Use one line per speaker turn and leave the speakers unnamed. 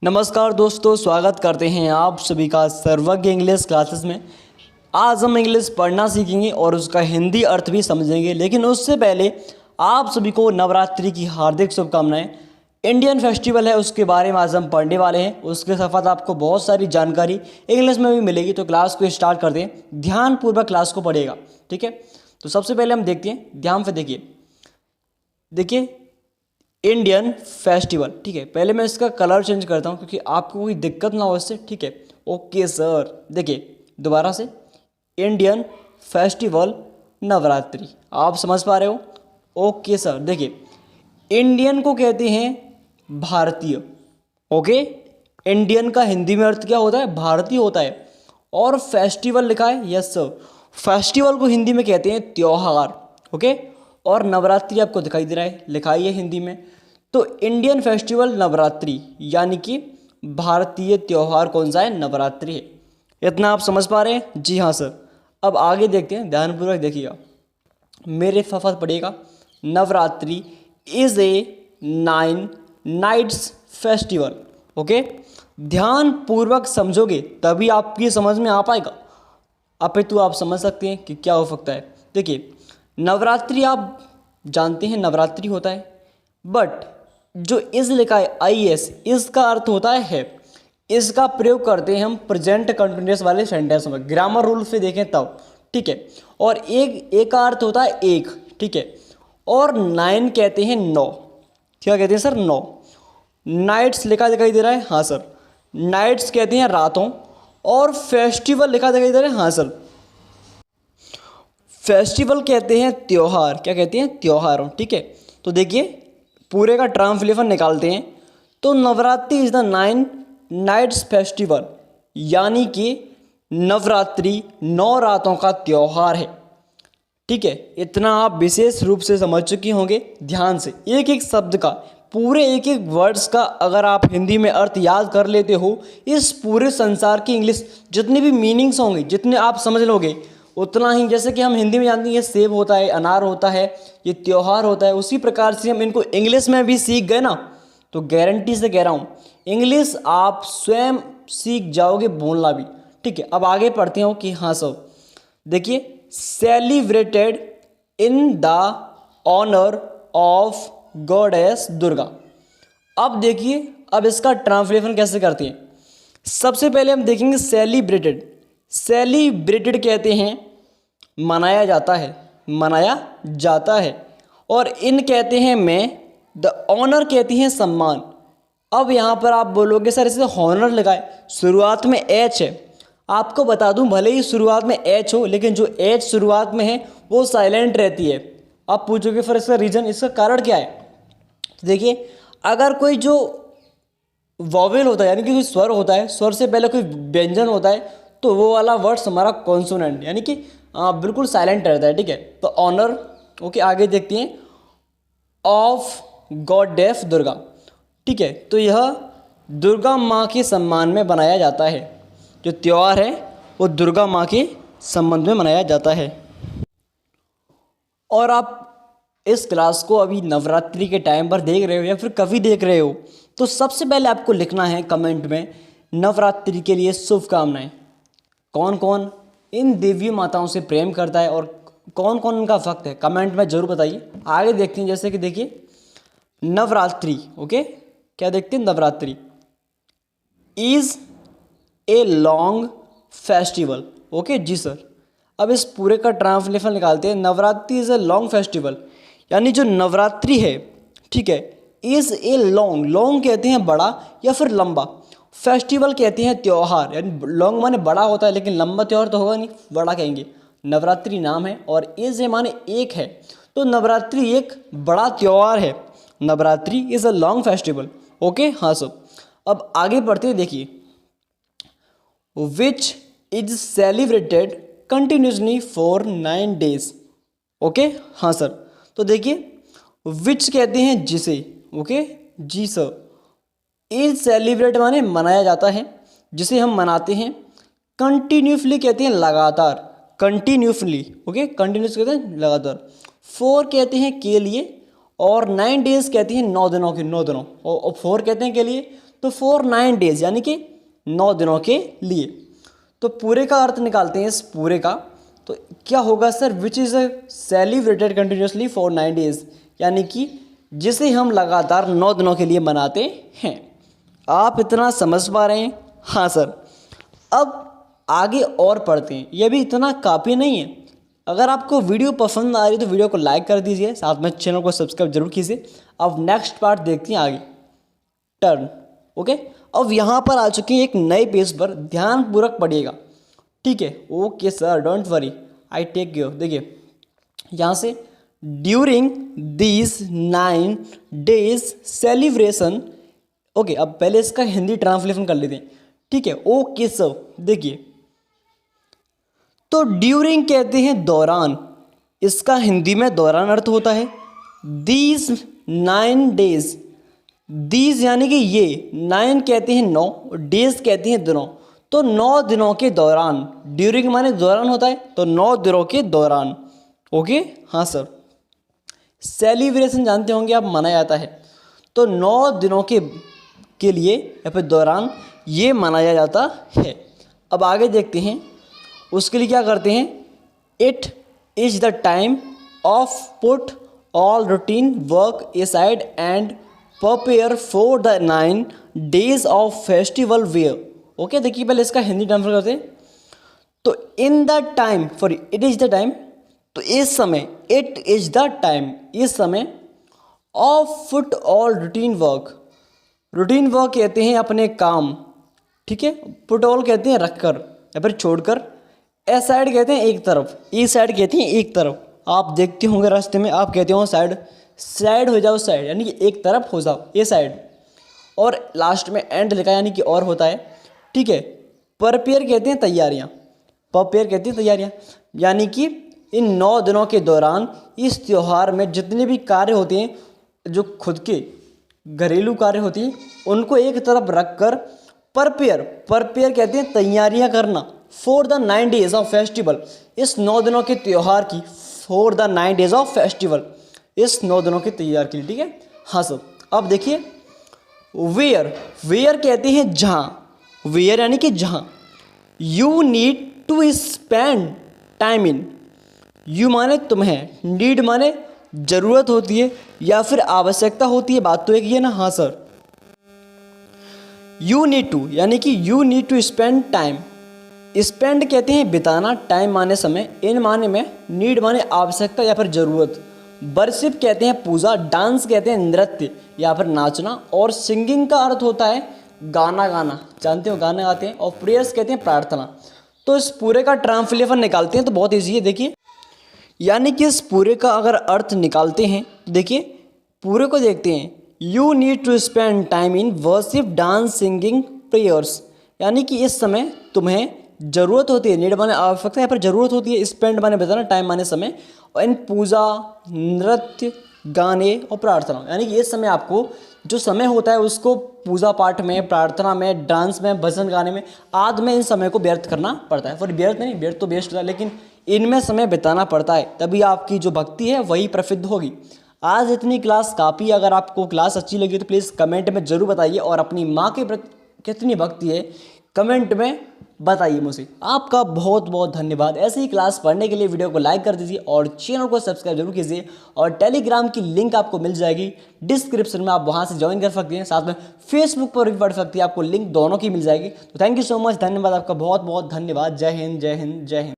नमस्कार दोस्तों, स्वागत करते हैं आप सभी का सर्वज्ञ इंग्लिश क्लासेस में। आज हम इंग्लिश पढ़ना सीखेंगे और उसका हिंदी अर्थ भी समझेंगे, लेकिन उससे पहले आप सभी को नवरात्रि की हार्दिक शुभकामनाएं। इंडियन फेस्टिवल है, उसके बारे में आज हम पढ़ने वाले हैं। उसके साथ आपको बहुत सारी जानकारी इंग्लिश में भी मिलेगी। तो क्लास को स्टार्ट करते हैं, ध्यानपूर्वक क्लास को पढ़िएगा, ठीक है। तो सबसे पहले हम देखते हैं, ध्यान से देखिए इंडियन फेस्टिवल, ठीक है। पहले मैं इसका कलर चेंज करता हूँ क्योंकि आपको कोई दिक्कत ना हो इससे, ठीक है। ओके सर, देखिए दोबारा से, इंडियन फेस्टिवल नवरात्रि, आप समझ पा रहे हो? ओके सर, देखिए इंडियन को कहते हैं भारतीय, ओके। इंडियन का हिंदी में अर्थ क्या होता है? भारतीय होता है। और फेस्टिवल लिखा है, यस सर, फेस्टिवल को हिंदी में कहते हैं त्योहार, ओके। और नवरात्रि आपको दिखाई दे रहा है, लिखा ही है हिंदी में। तो इंडियन फेस्टिवल नवरात्रि यानी कि भारतीय त्यौहार कौन सा है? नवरात्रि है। इतना आप समझ पा रहे हैं? जी हाँ सर। अब आगे देखते हैं, ध्यानपूर्वक देखिएगा, मेरे साथ पढ़िएगा। Navratri is a 9 nights festival, okay. ध्यानपूर्वक समझोगे तभी आपकी समझ में आ पाएगा, अपितु आप समझ सकते हैं कि क्या हो सकता है। देखिए नवरात्रि आप जानते हैं नवरात्रि होता है, बट जो इस लिखा है IS, इसका अर्थ होता है। इसका प्रयोग करते हैं हम प्रेजेंट कंटिन्यूअस वाले सेंटेंस में, ग्रामर रूल से देखें तब, ठीक है। और एक का अर्थ होता है एक, ठीक है। और 9 कहते हैं 9, क्या कहते हैं सर? 9 नाइट्स लिखा दिखाई दे रहा है, हाँ सर। नाइट्स कहते हैं रातों। और फेस्टिवल लिखा दिखाई दे रहा है, हाँ सर। फेस्टिवल कहते हैं त्योहार, क्या कहते हैं? त्योहारों, ठीक है। तो देखिए पूरे का ट्रांसलेशन निकालते हैं। तो Navratri is the 9 nights festival, यानी कि नवरात्रि 9 रातों का त्योहार है, ठीक है। इतना आप विशेष रूप से समझ चुके होंगे। ध्यान से एक एक शब्द का, पूरे एक एक वर्ड्स का अगर आप हिंदी में अर्थ याद कर लेते हो, इस पूरे संसार की इंग्लिश जितने भी मीनिंग्स होंगे, जितने आप समझ लोगे, उतना ही, जैसे कि हम हिंदी में जानते हैं ये सेब होता है, अनार होता है, ये त्योहार होता है, उसी प्रकार से हम इनको इंग्लिश में भी सीख गए ना, तो गारंटी से कह रहा हूँ इंग्लिश आप स्वयं सीख जाओगे बोलना भी, ठीक है। अब आगे पढ़ते हो कि हाँ सर, देखिए celebrated in the honour of goddess Durga. अब देखिए, अब इसका ट्रांसलेशन कैसे करते हैं। सबसे पहले हम देखेंगे सेलिब्रेटेड। सेलिब्रेटेड कहते हैं मनाया जाता है, मनाया जाता है। और इन कहते हैं मैं, द ऑनर कहती हैं सम्मान। अब यहाँ पर आप बोलोगे सर इसे हॉनर लगाए, शुरुआत में एच है। आपको बता दूं, भले ही शुरुआत में एच हो, लेकिन जो एच शुरुआत में है वो साइलेंट रहती है। आप पूछोगे फिर इसका रीजन, इसका कारण क्या है? देखिए अगर कोई जो वॉवेल होता है, यानी कि कोई स्वर होता है, स्वर से पहले कोई व्यंजन होता है, तो वो वाला वर्ड्स हमारा कॉन्सोनेंट, यानी कि बिल्कुल साइलेंट रहता है, ठीक है। तो ऑनर, ओके। आगे देखते हैं, ऑफ गॉडेस दुर्गा, ठीक है। तो यह दुर्गा माँ के सम्मान में बनाया जाता है। जो त्यौहार है वो दुर्गा माँ के संबंध में मनाया जाता है। और आप इस क्लास को अभी नवरात्रि के टाइम पर देख रहे हो या फिर कभी देख रहे हो, तो सबसे पहले आपको लिखना है कमेंट में नवरात्रि के लिए शुभकामनाएं। कौन कौन इन देवी माताओं से प्रेम करता है और कौन कौन उनका भक्त है, कमेंट में जरूर बताइए। आगे देखते हैं, जैसे कि देखिए नवरात्रि, ओके, क्या देखते हैं? Navratri is a long festival, okay ji sir. अब इस पूरे का ट्रांसलेशन निकालते हैं। Navratri is a long festival, यानी जो नवरात्रि है, ठीक है, इज ए लॉन्ग, लॉन्ग कहते हैं बड़ा या फिर लंबा, फेस्टिवल कहते हैं त्यौहार, यानी लॉन्ग माने बड़ा होता है, लेकिन लंबा त्यौहार तो होगा नहीं, बड़ा कहेंगे। नवरात्रि नाम है और इज ए माने एक है, तो नवरात्रि एक बड़ा त्यौहार है। Navratri is a long festival, okay, हाँ सर। अब आगे बढ़ते हैं, देखिए which is celebrated continuously for 9 days, okay, हाँ सर। तो देखिए विच कहते हैं जिसे, okay ji sir. Is celebrate माने मनाया जाता है, जिसे हम मनाते हैं। कंटिन्यूसली कहते हैं लगातार, कंटिन्यूसली, ओके, कंटिन्यूस कहते हैं लगातार। 4 कहते हैं के लिए, और 9 days कहती हैं 9 दिनों के, 9 दिनों, और 4 कहते हैं के लिए, तो फॉर 9 डेज यानी कि 9 दिनों के लिए। तो पूरे का अर्थ निकालते हैं इस पूरे का, तो क्या होगा sir, which is celebrated continuously for 9 days, यानी कि जिसे हम लगातार 9 दिनों के लिए मनाते हैं। आप इतना समझ पा रहे हैं? हाँ सर। अब आगे और पढ़ते हैं, यह भी इतना काफ़ी नहीं है। अगर आपको वीडियो पसंद आ रही है तो वीडियो को लाइक कर दीजिए, साथ में चैनल को सब्सक्राइब जरूर कीजिए। अब नेक्स्ट पार्ट देखते हैं आगे, टर्न। ओके, अब यहाँ पर आ चुके हैं एक नए पेज पर, ध्यानपूर्वक पढ़िएगा, ठीक है? Okay sir, don't worry, I take your. देखिए यहाँ से, during these 9 days celebration. Okay, अब पहले इसका हिंदी ट्रांसलेशन कर लेते हैं, ठीक है? ओके सर, देखिए तो ड्यूरिंग कहते हैं दौरान, इसका हिंदी में दौरान अर्थ होता है। दीज 9 डेज, दीज यानी कि ये, 9 कहते हैं 9, डेज कहते हैं दिनों, तो 9 दिनों के दौरान, ड्यूरिंग माने दौरान होता है, तो 9 दिनों के दौरान। ओके, हाँ सर। सेलिब्रेशन जानते होंगे आप, मनाया जाता है, तो 9 दिनों के लिए या फिर दौरान ये मनाया जाता है। अब आगे देखते हैं, उसके लिए क्या करते हैं, it is the time of put all routine work aside and prepare for the 9 days of festival where. Okay, देखिए पहले इसका हिंदी ट्रांसफर करते हैं, तो in the time, for it is the time, तो इस समय, इट इज़ द टाइम, इस समय, of put all routine work, routine work कहते हैं अपने काम, ठीक है? पुट ऑल कहते हैं रखकर या फिर छोड़कर, ए साइड कहते हैं एक तरफ, ई साइड कहते हैं एक तरफ। आप देखते होंगे रास्ते में, आप कहते हो साइड, साइड हो जाओ, साइड यानी कि एक तरफ हो जाओ, ए साइड, और लास्ट में एंड लिखा यानी कि और होता है, ठीक है? प्रिपेयर कहते हैं तैयारियाँ, प्रिपेयर कहते हैं तैयारियाँ, यानी कि इन 9 दिनों के दौरान इस त्यौहार में जितने भी कार्य होते हैं, जो खुद के घरेलू कार्य होती हैं, उनको एक तरफ रखकर प्रिपेयर, प्रिपेयर कहते हैं तैयारियां करना, for the 9 days of festival, इस 9 दिनों के त्यौहार की, for the 9 days of festival, इस 9 दिनों के त्यौहार के लिए, ठीक है? हाँ सर। अब देखिए, वेयर, वेयर कहते हैं जहाँ, वेयर यानी कि जहाँ, you need to spend time in, you माने तुम्हें, नीड माने ज़रूरत होती है या फिर आवश्यकता होती है, बात तो एक ही है ना? हाँ सर। यू नीड टू यानी कि you need to spend time, spend कहते हैं बिताना, टाइम माने समय, इन माने में, नीड माने आवश्यकता या फिर ज़रूरत, वर्शिप कहते हैं पूजा, डांस कहते हैं नृत्य या फिर नाचना, और सिंगिंग का अर्थ होता है गाना गाना, जानते हो गाना गाते हैं, और प्रेयर्स कहते हैं प्रार्थना। तो इस पूरे का ट्रांसलेशन निकालते हैं तो बहुत ईजी है, देखिए, यानी कि इस पूरे का अगर अर्थ निकालते हैं तो देखिए पूरे को देखते हैं, you need to spend time in worship, dance, singing, prayers, यानी कि इस समय तुम्हें ज़रूरत होती है, नीड माने आवश्यकता या फिर ज़रूरत होती है, स्पेंड माने बताना, टाइम माने समय, और इन पूजा, नृत्य, गाने और प्रार्थना, यानी कि इस समय आपको जो समय होता है उसको पूजा पाठ में, प्रार्थना में, डांस में, भजन गाने में, आदि में इन समय को व्यर्थ करना पड़ता है। फिर व्यर्थ नहीं, व्यर्थ तो बेस्ट होता है, लेकिन इनमें समय बिताना पड़ता है, तभी आपकी जो भक्ति है वही प्रसिद्ध होगी। आज इतनी क्लास काफ़ी, अगर आपको क्लास अच्छी लगी तो प्लीज़ कमेंट में ज़रूर बताइए, और अपनी माँ के प्रति कितनी भक्ति है कमेंट में बताइए मुझे। आपका बहुत बहुत धन्यवाद। ऐसे ही क्लास पढ़ने के लिए वीडियो को लाइक कर दीजिए और चैनल को सब्सक्राइब जरूर कीजिए, और टेलीग्राम की लिंक आपको मिल जाएगी डिस्क्रिप्शन में, आप वहां से ज्वाइन कर सकते हैं, साथ में फेसबुक पर भी पढ़ सकते हैं, आपको लिंक दोनों की मिल जाएगी। तो थैंक यू सो मच, धन्यवाद आपका, बहुत बहुत धन्यवाद। जय हिंद, जय हिंद, जय हिंद।